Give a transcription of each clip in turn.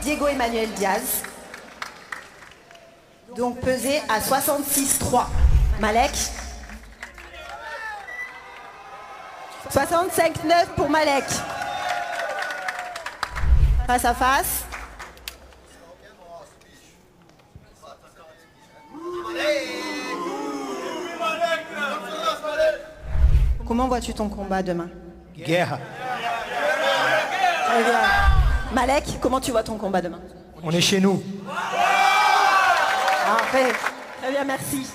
Diego Emmanuel Diaz. Donc pesé à 66,3. Malek. 65,9 pour Malek. Face à face. Comment vois-tu ton combat demain? Guerre. Très bien. Malek, comment tu vois ton combat demain? On est chez nous. Parfait. Très bien, merci.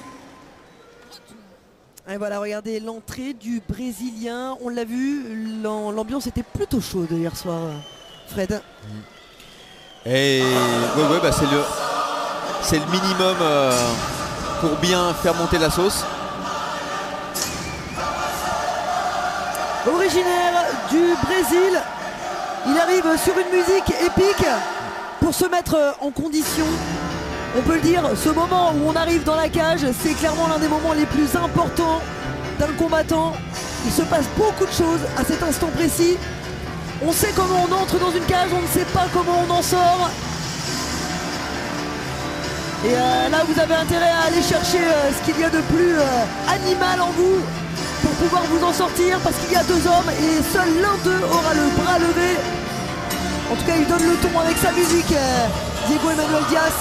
Et voilà, regardez l'entrée du Brésilien. On l'a vu, l'ambiance était plutôt chaude hier soir, Fred. Et ouais, bah c'est le minimum pour bien faire monter la sauce. Originaire du Brésil, il arrive sur une musique épique pour se mettre en condition. On peut le dire, ce moment où on arrive dans la cage, c'est clairement l'un des moments les plus importants d'un combattant. Il se passe beaucoup de choses à cet instant précis. On sait comment on entre dans une cage, on ne sait pas comment on en sort. Et là, vous avez intérêt à aller chercher ce qu'il y a de plus animal en vous pour pouvoir vous en sortir, parce qu'il y a deux hommes et seul l'un d'eux aura le bras levé. En tout cas, il donne le ton avec sa musique, Diego Emmanuel Diaz.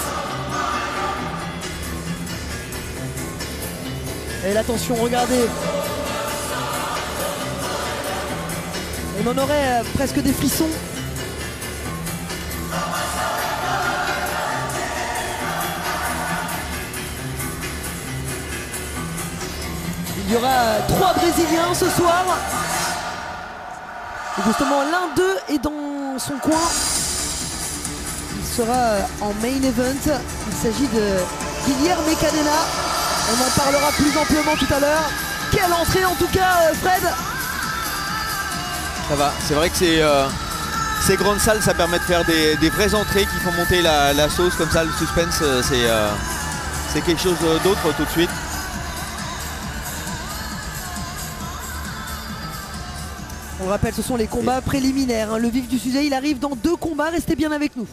Et l'attention, regardez. On en aurait presque des frissons. Il y aura 3 Brésiliens ce soir. Et justement, l'un d'eux est dans son coin. Il sera en main event. Il s'agit de Guilherme Cadena. On en parlera plus amplement tout à l'heure. Quelle entrée en tout cas, Fred. Ça va, c'est vrai que ces grandes salles, ça permet de faire des vraies entrées qui font monter la sauce comme ça. Le suspense, c'est quelque chose d'autre tout de suite. On rappelle, ce sont les combats préliminaires, hein. Le vif du sujet, il arrive dans 2 combats. Restez bien avec nous.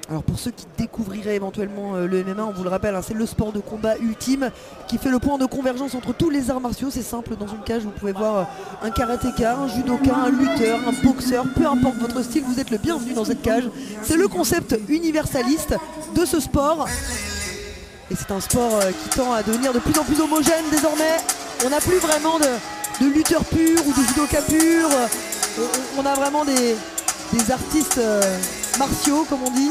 Alors pour ceux qui découvriraient éventuellement le MMA, on vous le rappelle, hein, c'est le sport de combat ultime qui fait le point de convergence entre tous les arts martiaux. C'est simple, dans une cage vous pouvez voir un karatéka, un judoka, un lutteur, un boxeur, peu importe votre style, vous êtes le bienvenu dans cette cage. C'est le concept universaliste de ce sport. Et c'est un sport qui tend à devenir de plus en plus homogène désormais. On n'a plus vraiment de lutteurs purs ou de judokas purs. On a vraiment des artistes martiaux, comme on dit,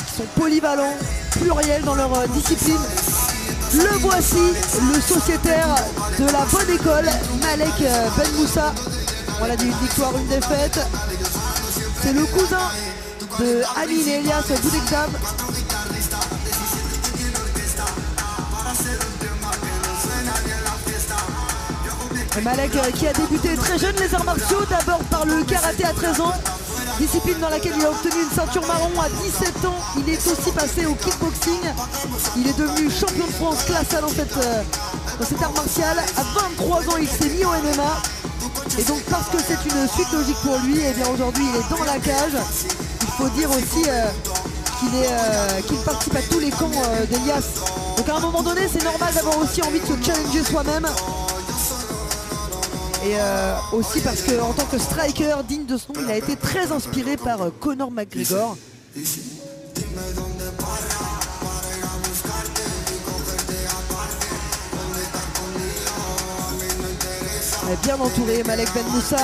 qui sont polyvalents, pluriels dans leur discipline. Le voici, le sociétaire de la bonne école, Malek Ben Moussa. Voilà, une victoire, une défaite. C'est le cousin de Amine et Elias Boudexam. Malek qui a débuté très jeune les arts martiaux, d'abord par le karaté à 13 ans, discipline dans laquelle il a obtenu une ceinture marron à 17 ans. Il est aussi passé au kickboxing. Il est devenu champion de France classe A dans cet art martial. À 23 ans, il s'est mis au MMA. Et donc parce que c'est une suite logique pour lui, et bien aujourd'hui il est dans la cage. Il faut dire aussi qu'il participe à tous les camps d'Elias. Donc à un moment donné, c'est normal d'avoir aussi envie de se challenger soi-même. Et aussi parce qu'en tant que striker digne de son nom, il a été très inspiré par Conor McGregor. Bien entouré, Malek Ben Moussa.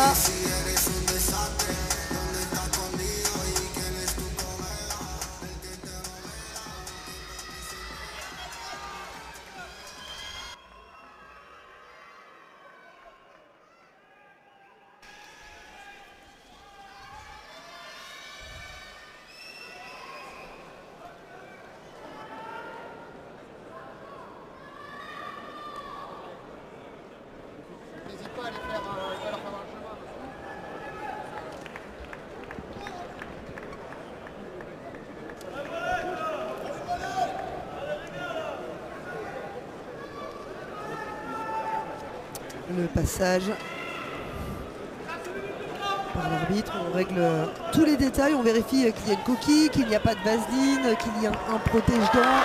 Le passage. par l'arbitre. On règle tous les détails, on vérifie qu'il y a une coquille, qu'il n'y a pas de vaseline, qu'il y a un protège-dents.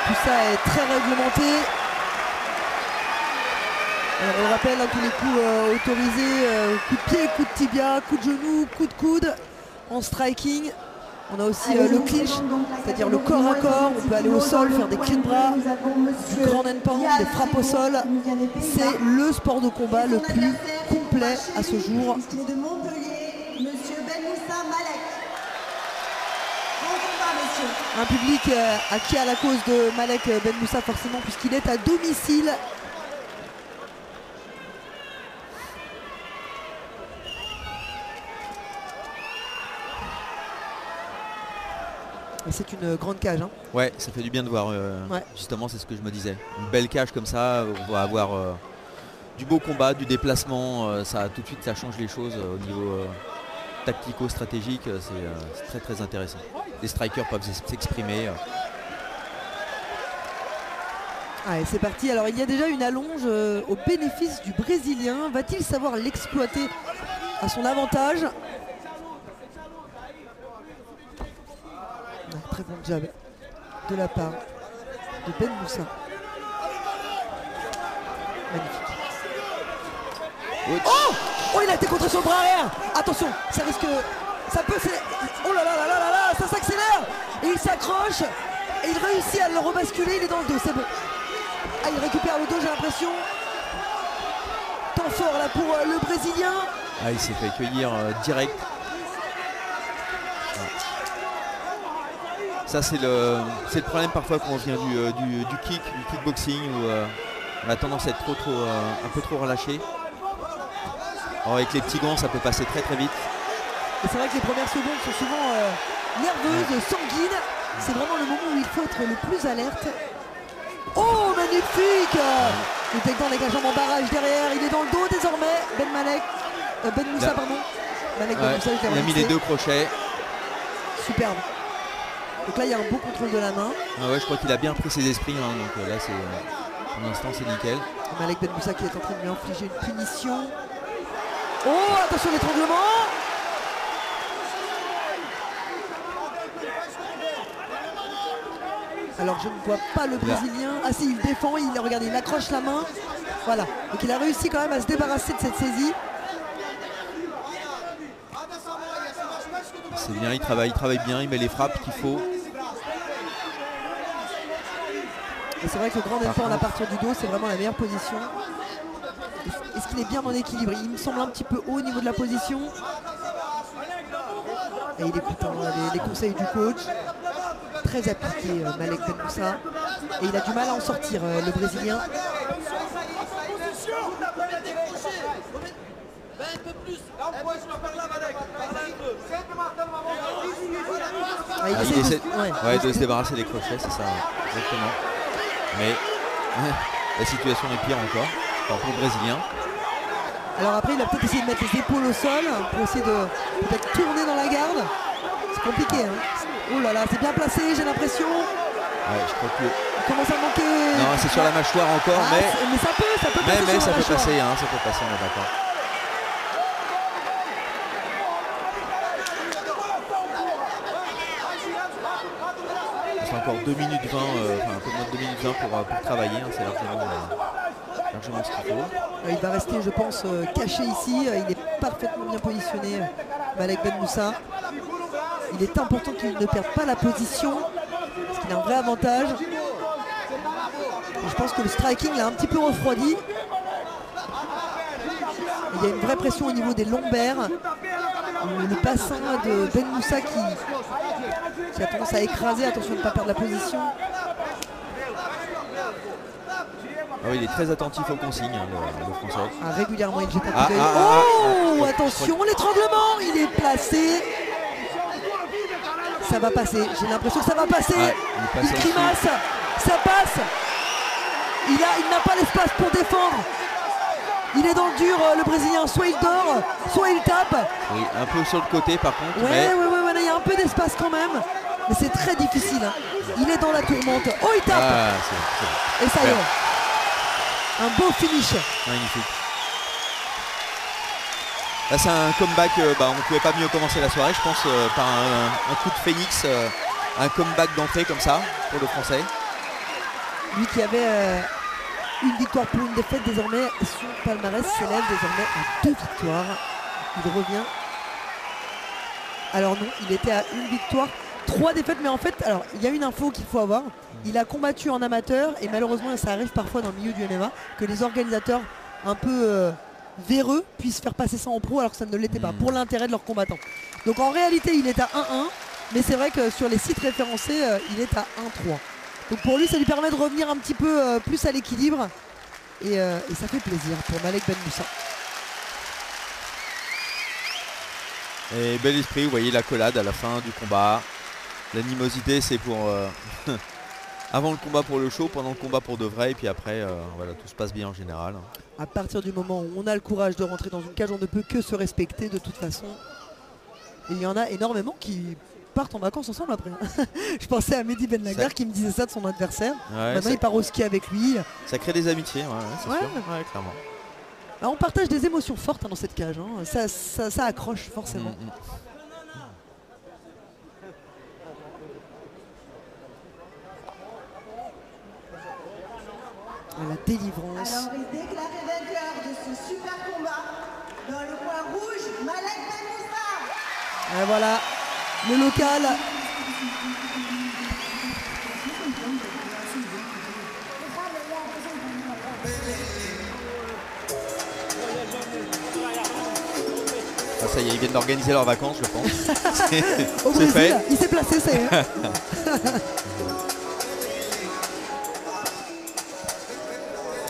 Tout ça est très réglementé. Alors on rappelle tous les coups autorisés, coup de pied, coup de tibia, coup de genou, coup de coude en striking. On a aussi le clinch, c'est-à-dire le corps à corps. On peut aller au sol, faire des clés de bras, du grand end pound, des frappes au sol. C'est le sport de combat le plus complet à ce jour. De Montpellier, Monsieur Ben Moussa Malek. Bon combat, monsieur. Un public acquis à la cause de Malek Ben Moussa forcément, puisqu'il est à domicile. Et c'est une grande cage. Hein. Ouais, ça fait du bien de voir. Ouais. Justement, c'est ce que je me disais. Une belle cage comme ça, on va avoir du beau combat, du déplacement. Ça tout de suite, ça change les choses au niveau tactico-stratégique. C'est très très intéressant. Les strikers peuvent s'exprimer. Allez, c'est parti. Alors il y a déjà une allonge au bénéfice du Brésilien. Va-t-il savoir l'exploiter à son avantage? Très bon jab de la part de Ben Moussa. Magnifique. Oh, il a été contre son bras arrière. Attention, ça risque... Ça peut... Oh là là là là là là, ça s'accélère. Et il s'accroche. Et il réussit à le rebasculer. Il est dans le dos, c'est bon. Ah, il récupère le dos, j'ai l'impression. Temps fort là pour le Brésilien. Ah, il s'est fait cueillir direct. Ça c'est le problème parfois quand on vient du kickboxing où on a tendance à être un peu trop relâché. Alors avec les petits gants ça peut passer très très vite. Et c'est vrai que les premières secondes sont souvent nerveuses, sanguines. C'est vraiment le moment où il faut être le plus alerte. Oh magnifique. Le takedown avec la jambe en barrage derrière, il est dans le dos désormais. Ben Moussa pardon. Malek Ben Moussa, il a mis les deux crochets. Superbe. Donc là il y a un beau contrôle de la main. Ah ouais, je crois qu'il a bien pris ses esprits, hein, donc là c'est pour l'instant c'est nickel. Malek Ben Moussa qui est en train de lui infliger une punition. Oh attention l'étranglement. Alors je ne vois pas le Brésilien. Ah si, il défend, regardez, il accroche la main. Voilà, donc il a réussi quand même à se débarrasser de cette saisie. C'est bien, il travaille bien, il met les frappes qu'il faut. Et c'est vrai que le grand effort à partir du dos, c'est vraiment la meilleure position. Est-ce qu'il est bien en équilibre? Il me semble un petit peu haut au niveau de la position. Et il écoute les conseils du coach. Très appliqué Malek Ben Moussa. Et il a du mal à en sortir le Brésilien. Il essaie de se débarrasser des crochets, c'est ça, exactement. Mais la situation est pire encore pour le Brésilien. Alors après il a peut-être essayé de mettre les épaules au sol pour essayer de peut-être tourner dans la garde. C'est compliqué hein. Oh là là, c'est bien placé, j'ai l'impression. Ouais, je crois que... Il commence à manquer... Non, c'est sur la mâchoire encore, mais ça peut passer. Mais ça peut passer, hein, ça peut passer, on est d'accord. C'est encore 2 minutes 20, un peu moins de 2 minutes 20 pour travailler, hein, c'est largement ce qu'il faut. Il va rester, je pense, caché ici. Il est parfaitement bien positionné, Malek Ben Moussa. Il est important qu'il ne perde pas la position, parce qu'il a un vrai avantage. Et je pense que le striking l'a un petit peu refroidi. Il y a une vraie pression au niveau des lombaires. Le bassin de Ben Moussa qui a tendance à écraser. Attention de ne pas perdre la position. Ah oui, il est très attentif aux consignes, hein, le Français. Ah, régulièrement, il jette un coup d'œil. Oh, attention, l'étranglement, il est placé. Ça va passer, j'ai l'impression que ça va passer. Il grimace, ça passe. Il n'a pas l'espace pour défendre. Il est dans le dur, le Brésilien. Soit il dort, soit il tape. Oui, un peu sur le côté par contre. Ouais, il y a un peu d'espace quand même. Mais c'est très difficile. Hein. Il est dans la tourmente. Oh, il tape. Et ça y est. Un beau finish. Magnifique. Là, c'est un comeback, on ne pouvait pas mieux commencer la soirée, je pense, par un coup de phénix, un comeback d'entrée comme ça pour le Français. Lui qui avait une victoire pour une défaite, désormais son palmarès s'élève désormais à 2 victoires. Il revient. Alors non, il était à une victoire, 3 défaites, mais en fait, alors il y a une info qu'il faut avoir. Il a combattu en amateur et malheureusement ça arrive parfois dans le milieu du MMA que les organisateurs un peu véreux puissent faire passer ça en pro alors que ça ne l'était pas, pour l'intérêt de leurs combattants. Donc en réalité il est à 1-1, mais c'est vrai que sur les sites référencés il est à 1-3. Donc pour lui ça lui permet de revenir un petit peu plus à l'équilibre et ça fait plaisir pour Malek Ben Moussa. Et bel esprit, vous voyez l'accolade à la fin du combat. L'animosité c'est pour avant le combat pour le show, pendant le combat pour de vrai, et puis après voilà, tout se passe bien en général. À partir du moment où on a le courage de rentrer dans une cage, on ne peut que se respecter de toute façon. Et il y en a énormément qui partent en vacances ensemble après. Je pensais à Mehdi Ben Laguerre qui me disait ça de son adversaire. Ouais, maintenant il part au ski avec lui. Ça crée des amitiés, c'est sûr. Ouais, clairement. Alors, on partage des émotions fortes dans cette cage, hein. Ça accroche forcément. La délivrance. Alors il déclaré vainqueur de ce super combat. Dans le coin rouge, Malek Ben Moussa. Et voilà, le local. Ah, ça y est, ils viennent d'organiser leurs vacances, je pense. Au Brésil, fait. il s'est placé, ça y est.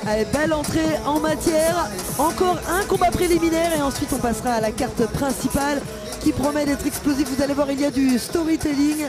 Allez, belle entrée en matière. Encore un combat préliminaire et ensuite on passera à la carte principale qui promet d'être explosive. Vous allez voir, il y a du storytelling.